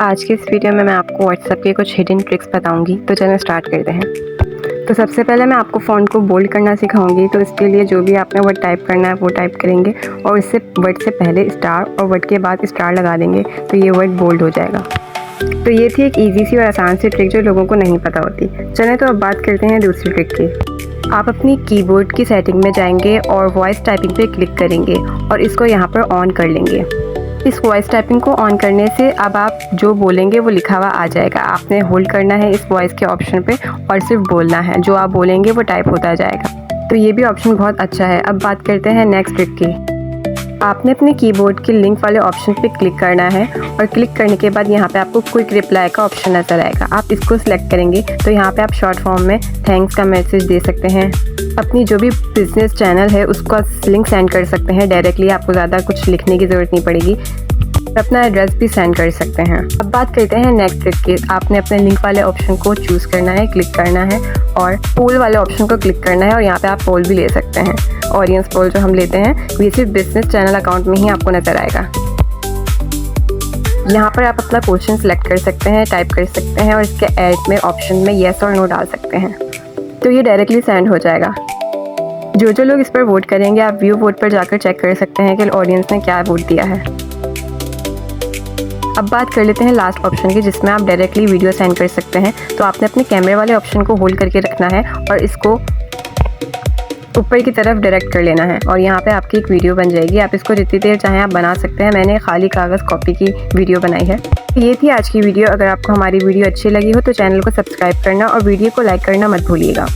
आज की इस वीडियो में मैं आपको व्हाट्सएप के कुछ हिडन ट्रिक्स बताऊंगी। तो चलिए स्टार्ट करते हैं। तो सबसे पहले मैं आपको फ़ॉन्ट को बोल्ड करना सिखाऊंगी। तो इसके लिए जो भी आपने वर्ड टाइप करना है वो टाइप करेंगे और इससे वर्ड से पहले स्टार और वर्ड के बाद स्टार लगा देंगे तो ये वर्ड बोल्ड हो जाएगा। तो ये थी एक ईजी सी और आसान सी ट्रिक जो लोगों को नहीं पता होती। चलें तो अब बात करते हैं दूसरी ट्रिक की। आप अपनी कीबोर्ड की सेटिंग में जाएंगे और वॉइस टाइपिंग पे क्लिक करेंगे और इसको यहाँ पर ऑन कर लेंगे। इस वॉइस टाइपिंग को ऑन करने से अब आप जो बोलेंगे वो लिखा हुआ आ जाएगा। आपने होल्ड करना है इस वॉइस के ऑप्शन पे और सिर्फ बोलना है, जो आप बोलेंगे वो टाइप होता जाएगा। तो ये भी ऑप्शन बहुत अच्छा है। अब बात करते हैं नेक्स्ट ट्रिक की। आपने अपने कीबोर्ड के लिंक वाले ऑप्शन पे क्लिक करना है और क्लिक करने के बाद यहाँ पे आपको क्विक रिप्लाई का ऑप्शन नज़र आएगा। आप इसको सिलेक्ट करेंगे तो यहाँ पे आप शॉर्ट फॉर्म में थैंक्स का मैसेज दे सकते हैं। अपनी जो भी बिजनेस चैनल है उसका लिंक सेंड कर सकते हैं डायरेक्टली, आपको ज़्यादा कुछ लिखने की ज़रूरत नहीं पड़ेगी। अपना एड्रेस भी सेंड कर सकते हैं। अब बात करते हैं नेक्स्ट ट्रिक की। आपने अपने लिंक वाले ऑप्शन को चूज़ करना है, क्लिक करना है और पोल वाले ऑप्शन को क्लिक करना है और यहाँ पे आप पोल भी ले सकते हैं। ऑडियंस पोल जो हम लेते हैं ये सिर्फ बिजनेस चैनल अकाउंट में ही आपको नज़र आएगा। यहाँ पर आप अपना क्वेश्चन सिलेक्ट कर सकते हैं, टाइप कर सकते हैं और इसके ऐड में ऑप्शन में येस और नो डाल सकते हैं तो ये डायरेक्टली सेंड हो जाएगा। जो लोग इस पर वोट करेंगे आप व्यू वोट पर जाकर चेक कर सकते हैं कि ऑडियंस ने क्या वोट दिया है। अब बात कर लेते हैं लास्ट ऑप्शन की, जिसमें आप डायरेक्टली वीडियो सेंड कर सकते हैं। तो आपने अपने कैमरे वाले ऑप्शन को होल्ड करके रखना है और इसको ऊपर की तरफ डायरेक्ट कर लेना है और यहाँ पे आपकी एक वीडियो बन जाएगी। आप इसको जितनी देर चाहें आप बना सकते हैं। मैंने खाली कागज़ कॉपी की वीडियो बनाई है। ये थी आज की वीडियो। अगर आपको हमारी वीडियो अच्छी लगी हो तो चैनल को सब्सक्राइब करना और वीडियो को लाइक करना मत भूलिएगा।